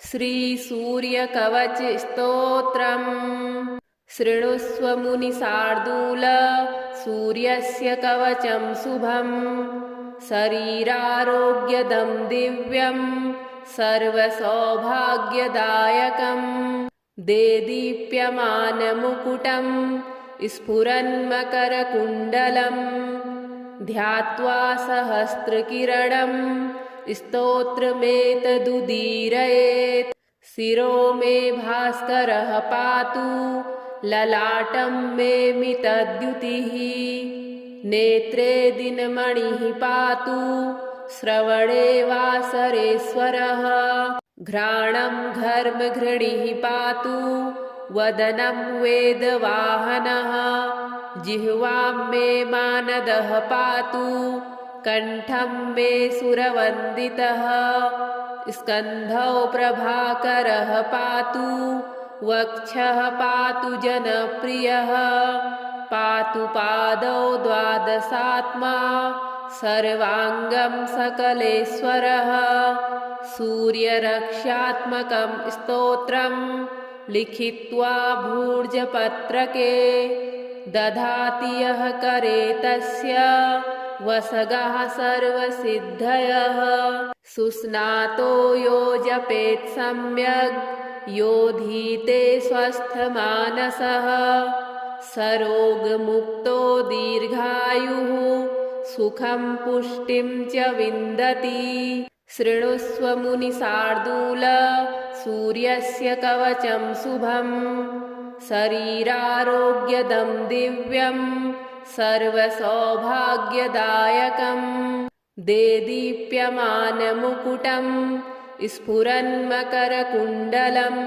श्रीसूर्यकवचस्तोत्रम् शृणुष्व मुनिशार्दूल सूर्यस्य कवचं शुभम् शरीरारोग्यदं दिव्यं सर्वसौभाग्यदायकम् देदीप्यमानमुकुटं स्फुरन्मकरकुण्डलम् ध्यात्वा सहस्रकिरणं स्तोत्रमेतदुदीरयेत् शिरो मे भास्करः पातु ललाटं मे मितद्युतिः नेत्रे दिनमणिः पातु श्रवणे वासरेश्वरः घ्राणं घर्मघृणिः पातु वदनं वेदवाहनः जिह्वां मे मानदः पातु कण्ठं मे सुरवन्दितः स्कन्धौ प्रभाकरः पातु वक्षः पातु जनप्रियः पातु पादौ द्वादशात्मा सर्वाङ्गं सकलेश्वरः सूर्यरक्षात्मकं स्तोत्रं लिखित्वा भूर्जपत्रके दधाति यः करे तस्य वसगः सर्वसिद्धयः सुस्नातो यो जपेत् सम्यग् यो धीते स्वस्थमानसः सरोगमुक्तो दीर्घायुः सुखं पुष्टिं च विन्दति शृणुष्व मुनिशार्दूल सूर्यस्य कवचं शुभम् शरीरारोग्यदं दिव्यं सर्वसौभाग्यदायकम् देदीप्यमानमुकुटं स्फुरन्मकरकुण्डलम्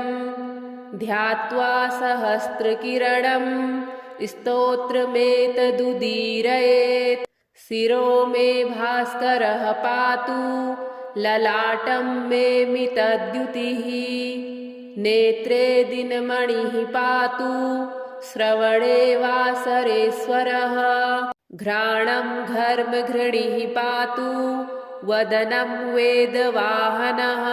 ध्यात्वा सहस्रकिरणं स्तोत्रमेतदुदीरयेत् शिरो मे भास्करः पातु ललाटं मे मितद्युतिः नेत्रे दिनमणिः पातु श्रवणे वासरेश्वरः घ्राणं घर्मघृणिः पातु वदनं वेदवाहनः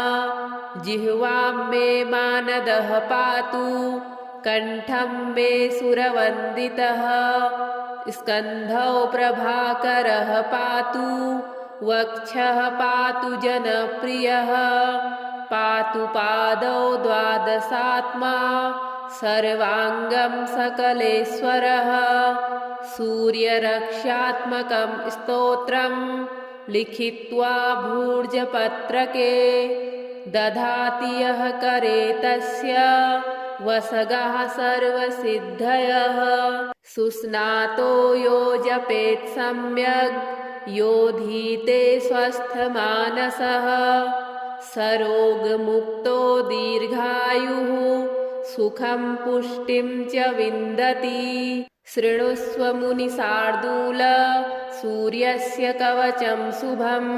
जिह्वां मे मानदः पातु कण्ठं मे सुरवन्दितः स्कन्धौ प्रभाकरः पातु वक्षः पातु जनप्रियः पातु पादौ द्वादशात्मा सर्वाङ्गं सकलेश्वरः सूर्यरक्षात्मकं स्तोत्रं लिखित्वा भूर्जपत्रके दधाति यः करे तस्य वसगः सर्वसिद्धयः सुस्नातो यो जपेत् सम्यग् यो धीते स्वस्थमानसः सरोगमुक्तो दीर्घायुः सुखं पुष्टिं च विन्दति शृणुष्व मुनिशार्दूल सूर्यस्य कवचं शुभम्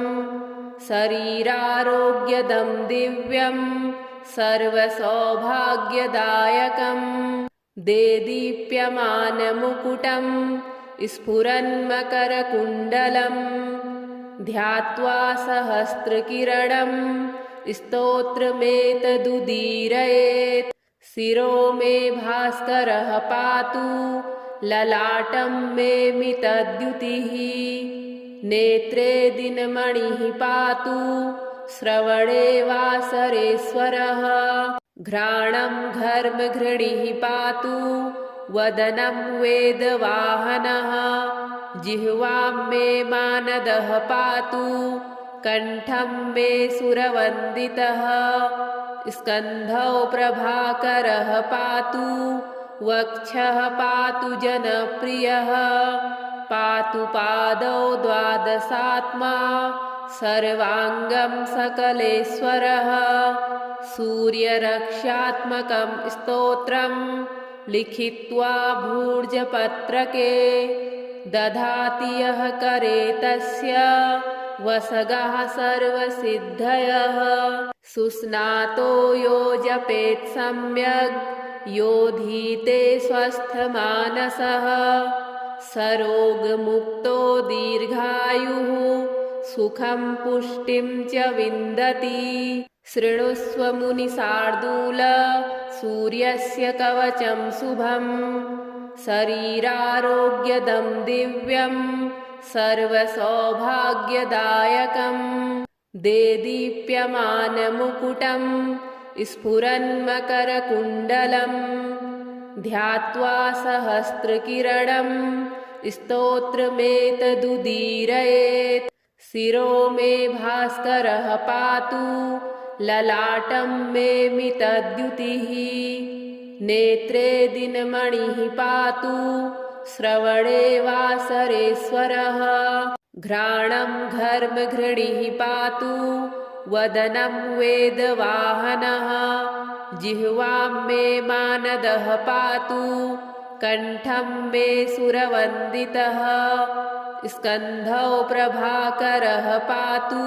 शरीरारोग्यदं दिव्यं सर्वसौभाग्यदायकम् देदीप्यमानमुकुटं स्फुरन्मकरकुण्डलम् ध्यात्वा सहस्रकिरणं स्तोत्रमेतदुदीरयेत् शिरो मे भास्करः पातु ललाटं मे मितद्युतिः नेत्रे दिनमणिः पातु श्रवणे वासरेश्वरः घ्राणं घर्मघृणिः पातु वदनं वेदवाहनः जिह्वां मे मानदः पातु कण्ठं मे सुरवन्दितः स्कन्धौ प्रभाकरः पातु वक्षः पातु जनप्रियः पातु पादौ द्वादशात्मा सर्वाङ्गं सकलेश्वरः सूर्यरक्षात्मकं स्तोत्रं लिखित्वा भूर्जपत्रके दधाति यः करे तस्य वसगः सर्वसिद्धयः सुस्नातो यो जपेत् सम्यग् यो धीते स्वस्थमानसः सरोगमुक्तो दीर्घायुः सुखं पुष्टिं च विन्दति। शृणुष्व मुनिशार्दूल सूर्यस्य कवचं शुभं शरीरारोग्यदं दिव्यं सर्वसौभाग्यदायकं देदीप्यमानमुकुटं स्फुरन्मकरकुण्डलं ध्यात्वा सहस्रकिरणं स्तोत्रमेतदुदीरयेत् शिरो मे भास्करः पातु ललाटं मे मितद्युतिः नेत्रे दिनमणिः पातु श्रवणे वासरेश्वरः घ्राणं घर्मघृणिः पातु वदनं वेदवाहनः जिह्वां मे मानदः पातु कण्ठं मे सुरवन्दितः स्कन्धौ प्रभाकरः पातु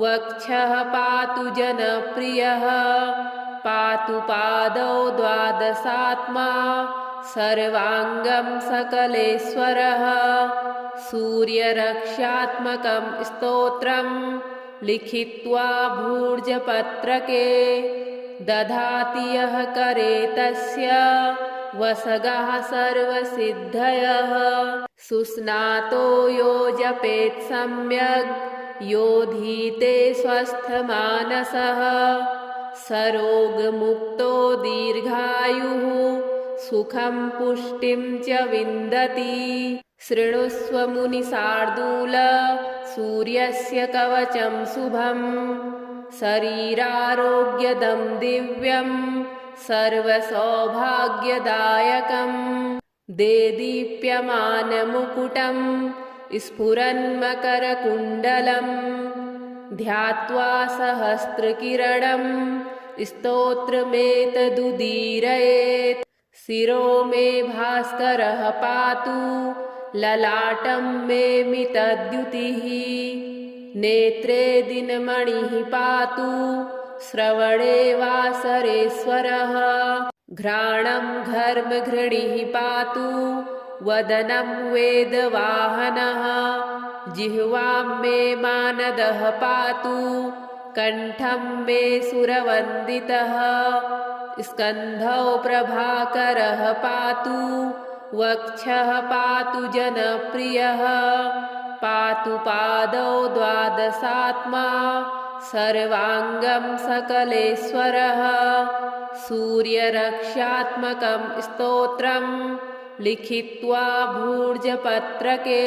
वक्षः पातु जनप्रियः पातु पादौ द्वादशात्मा सर्वाङ्गं सकलेश्वरः सूर्यरक्षात्मकं स्तोत्रं लिखित्वा भूर्जपत्रके दधाति यः करे तस्य वसगः सर्वसिद्धयः सुस्नातो यो जपेत् सम्यग् यो धीते स्वस्थमानसः सरोगमुक्तो दीर्घायुः सुखं पुष्टिं च विन्दति शृणुष्व मुनिशार्दूल सूर्यस्य कवचं शुभं शरीरारोग्यदं दिव्यं सर्वसौभाग्यदायकं देदीप्यमानमुकुटं स्फुरन्मकरकुण्डलं ध्यात्वा सहस्रकिरणं स्तोत्रमेतदुदीरयेत् शिरो मे भास्करः पातु ललाटं मे मितद्युतिः नेत्रे दिनमणिः पातु श्रवणे वासरेश्वरः घ्राणं घर्मघृणिः पातु वदनं वेदवाहनः जिह्वां मे मानदः पातु कण्ठं मे सुरवन्दितः स्कन्धौ प्रभाकरः पातु वक्षः पातु जनप्रियः पातु पादौ द्वादशात्मा सर्वाङ्गं सकलेश्वरः सूर्यरक्षात्मकं स्तोत्रं लिखित्वा भूर्जपत्रके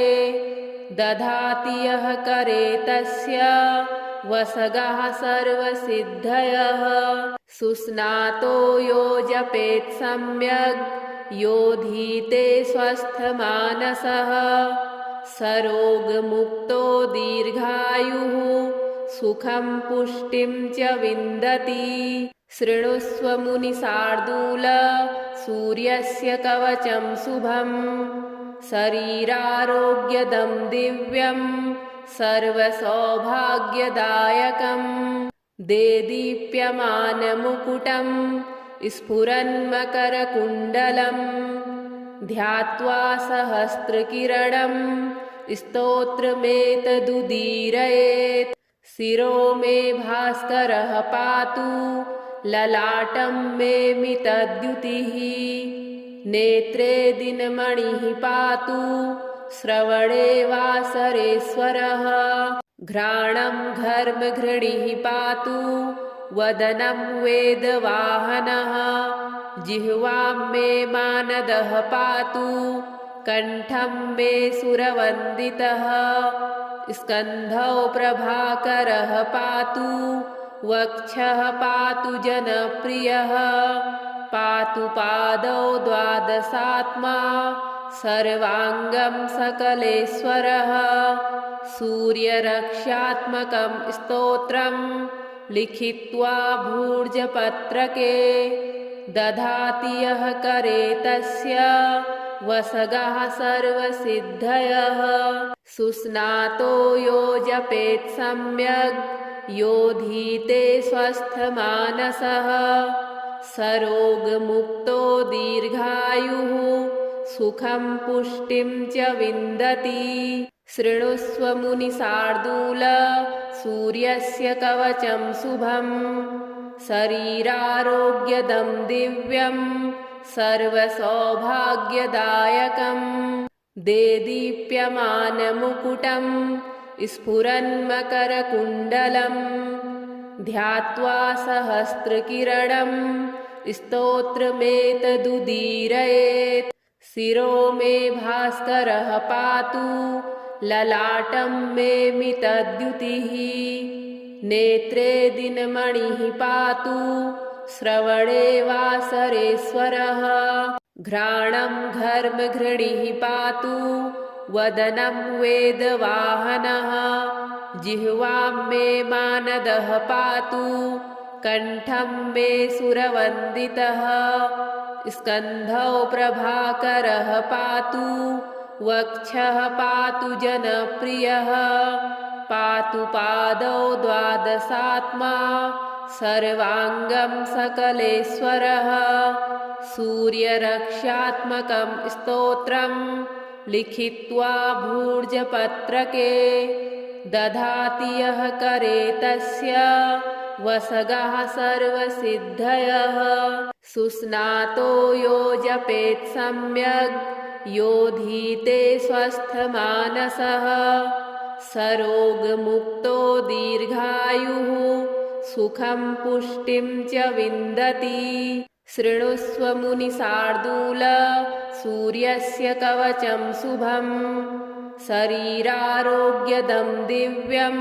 दधाति यः करे तस्य वसगः सर्वसिद्धयः सुस्नातो यो जपेत् सम्यग् यो धीते स्वस्थमानसः सरोगमुक्तो दीर्घायुः सुखं पुष्टिं च विन्दति शृणुष्व मुनिशार्दूल सूर्यस्य कवचं शुभं शरीरारोग्यदं दिव्यं सर्वसौभाग्यदायकं देदीप्यमानमुकुटं स्फुरन्मकरकुण्डलं ध्यात्वा सहस्रकिरणं स्तोत्रमेतदुदीरयेत् शिरो मे भास्करः पातु ललाटं मे मितद्युतिः नेत्रे दिनमणिः पातु श्रवणे वासरेश्वरः घ्राणं घर्मघृणिः पातु वदनं वेदवाहनः जिह्वां मे मानदः पातु कण्ठं मे सुरवन्दितः स्कन्धौ प्रभाकरः पातु वक्षः पातु जनप्रियः पातु पादौ द्वादशात्मा सर्वाङ्गं सकलेश्वरः सूर्यरक्षात्मकं स्तोत्रं लिखित्वा भूर्जपत्रके दधाति यः करे तस्य वसगः सर्वसिद्धयः सुस्नातो यो जपेत् सम्यग् यो धीते स्वस्थमानसः सरोगमुक्तो दीर्घायुः सुखं पुष्टिं च विन्दति शृणुष्व मुनिशार्दूल सूर्यस्य कवचं शुभं शरीरारोग्यदं दिव्यं सर्वसौभाग्यदायकं देदीप्यमानमुकुटं स्फुरन्मकरकुण्डलं ध्यात्वा सहस्रकिरणं स्तोत्रमेतदुदीरयेत् शिरो मे भास्करः पातु ललाटं मे मितद्युतिः नेत्रे दिनमणिः पातु श्रवणे वासरेश्वरः घ्राणं घर्मघृणिः पातु वदनं वेदवाहनः जिह्वां मे मानदः पातु कण्ठं मे सुरवन्दितः स्कन्धौ प्रभाकरः पातु वक्षः पातु जनप्रियः पातु पादौ द्वादशात्मा सर्वाङ्गं सकलेश्वरः सूर्यरक्षात्मकं स्तोत्रं लिखित्वा भूर्जपत्रके दधाति यः करे तस्य वसगः सर्वसिद्धयः सुस्नातो यो जपेत् सम्यग् यो धीते स्वस्थमानसः सरोगमुक्तो दीर्घायुः सुखं पुष्टिं च विन्दति शृणुष्व मुनिशार्दूल सूर्यस्य कवचं शुभं शरीरारोग्यदं दिव्यं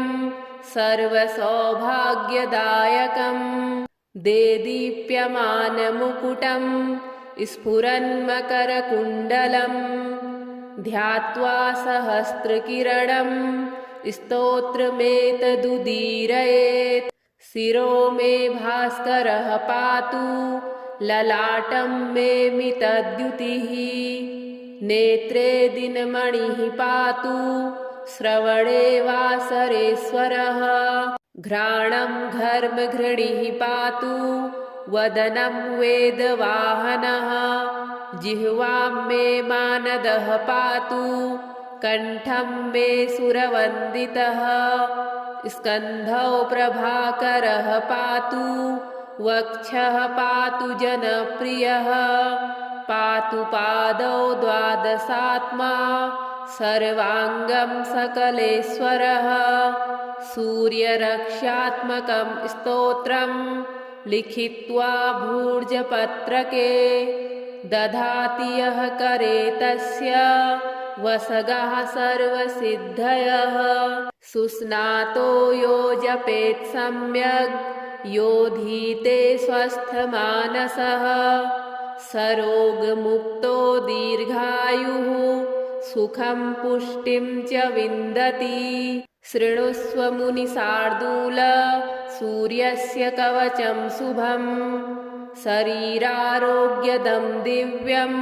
सर्वसौभाग्यदायकं देदीप्यमानमुकुटं स्फुरन्मकरकुण्डलं ध्यात्वा सहस्रकिरणं स्तोत्रमेतदुदीरयेत् शिरो मे भास्करः पातु ललाटं मे मितद्युतिः नेत्रे दिनमणिः पातु श्रवणे वासरेश्वरः घ्राणं घर्मघृणिः पातु वदनं वेदवाहनः जिह्वां मे मानदः पातु कण्ठं मे सुरवन्दितः स्कन्धौ प्रभाकरः पातु वक्षः पातु जनप्रियः पातु पादौ द्वादशात्मा सर्वाङ्गं सकलेश्वरः सूर्यरक्षात्मकं स्तोत्रं लिखित्वा भूर्जपत्रके दधाति यः करे तस्य वसगः सर्वसिद्धयः सुस्नातो यो जपेत् सम्यग् यो धीते स्वस्थमानसः सरोगमुक्तो दीर्घायुः सुखं पुष्टिं च विन्दति शृणुष्व मुनिशार्दूल सूर्यस्य कवचं शुभं शरीरारोग्यदं दिव्यं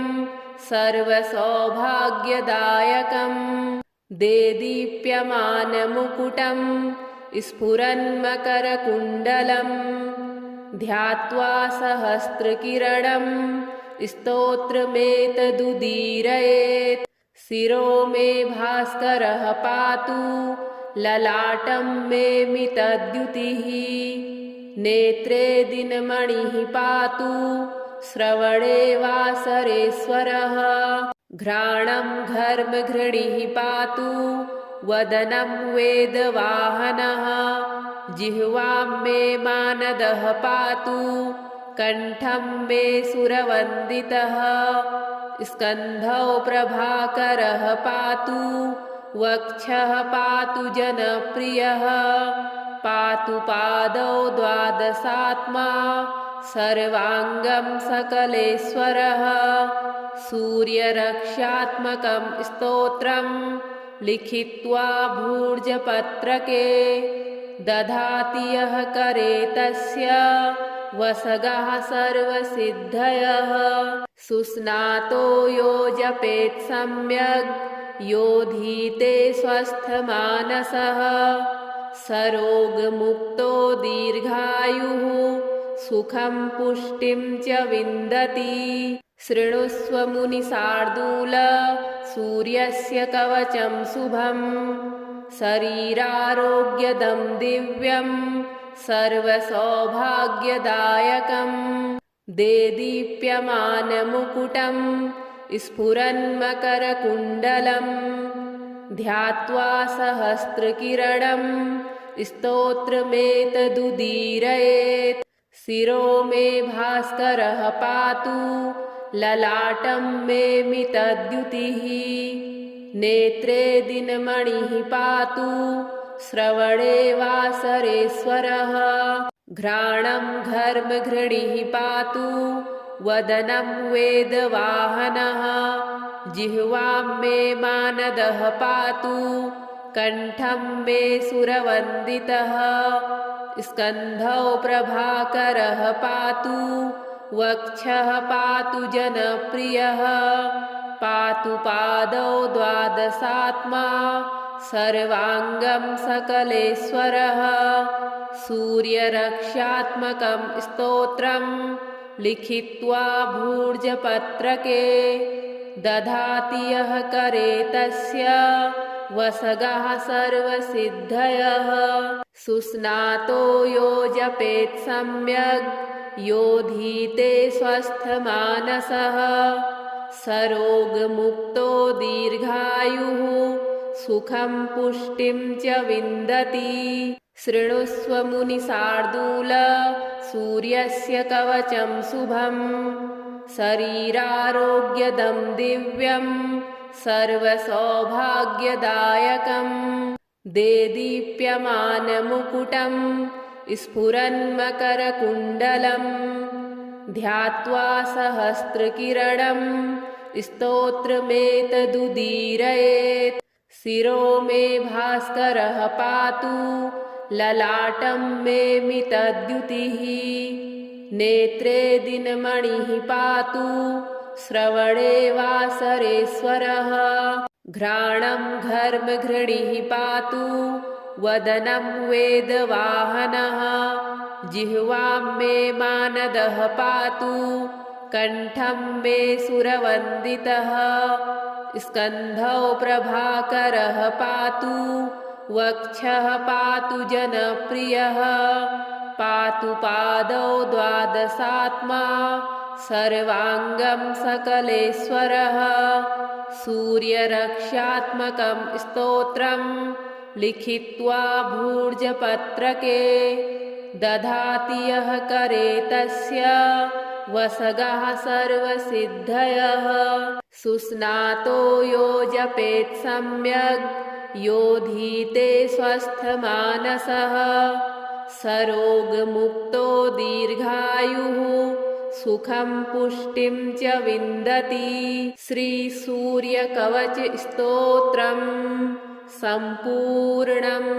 सर्वसौभाग्यदायकं देदीप्यमानमुकुटं स्फुरन्मकरकुण्डलं ध्यात्वा सहस्रकिरणं स्तोत्रमेतदुदीरयेत् शिरो मे भास्करः पातु ललाटं मे मितद्युतिः नेत्रे दिनमणिः पातु श्रवणे वासरेश्वरः घ्राणं घर्मघृणिः पातु वदनं वेदवाहनः जिह्वां मे मानदः पातु कण्ठं मे सुरवन्दितः स्कन्धौ प्रभाकरः पातु वक्षः पातु जनप्रियः पातु पादौ द्वादशात्मा सर्वाङ्गं सकलेश्वरः सूर्यरक्षात्मकं स्तोत्रं लिखित्वा भूर्जपत्रके दधाति यः करे तस्य वसगः सर्वसिद्धयः सुस्नातो यो जपेत् सम्यग् यो धीते स्वस्थमानसः सरोगमुक्तो दीर्घायुः सुखं पुष्टिं च विन्दति शृणुष्व मुनिशार्दूल सूर्यस्य कवचं शुभं शरीरारोग्यदं दिव्यं सर्वसौभाग्यदायकं देदीप्यमानमुकुटं स्फुरन्मकरकुण्डलं ध्यात्वा सहस्रकिरणं स्तोत्रमेतदुदीरयेत् शिरो मे भास्करः पातु ललाटं मे मितद्युतिः नेत्रे दिनमणिः पातु श्रवणे वासरेश्वरः घ्राणं घर्मघृणिः पातु वदनं वेदवाहनः जिह्वां मे मानदः पातु कण्ठं मे सुरवन्दितः स्कन्धौ प्रभाकरः पातु वक्षः पातु जनप्रियः पातु पादौ द्वादशात्मा सर्वाङ्गं सकलेश्वरः सूर्यरक्षात्मकं स्तोत्रं लिखित्वा भूर्जपत्रके दधाति यः करे तस्य वसगः सर्वसिद्धयः सुस्नातो यो जपेत् सम्यग् यो धीते स्वस्थमानसः सरोगमुक्तो दीर्घायुः सुखं पुष्टिं च विन्दति शृणुष्व मुनिशार्दूल सूर्यस्य कवचं शुभं शरीरारोग्यदं दिव्यं सर्वसौभाग्यदायकं देदीप्यमानमुकुटं स्फुरन्मकरकुण्डलं ध्यात्वा सहस्रकिरणं स्तोत्रमेतदुदीरयेत् शिरो मे भास्करः पातु ललाटं मे मितद्युतिः नेत्रे दिनमणिः पातु श्रवणे वासरेश्वरः घ्राणं घर्मघृणिः पातु वदनं वेदवाहनः जिह्वां मे मानदः पातु कण्ठं मे सुरवन्दितः स्कन्धौ प्रभाकरः पातु वक्षः पातु जनप्रियः पातु पादौ द्वादशात्मा सर्वाङ्गं सकलेश्वरः सूर्यरक्षात्मकं स्तोत्रं लिखित्वा भूर्जपत्रके दधाति यः करे तस्य वसगः सर्वसिद्धयः सुस्नातो यो जपेत् सम्यग् यो धीते स्वस्थमानसः सरोगमुक्तो दीर्घायुः सुखं पुष्टिं च विन्दति श्रीसूर्यकवच स्तोत्रम् सम्पूर्णम्।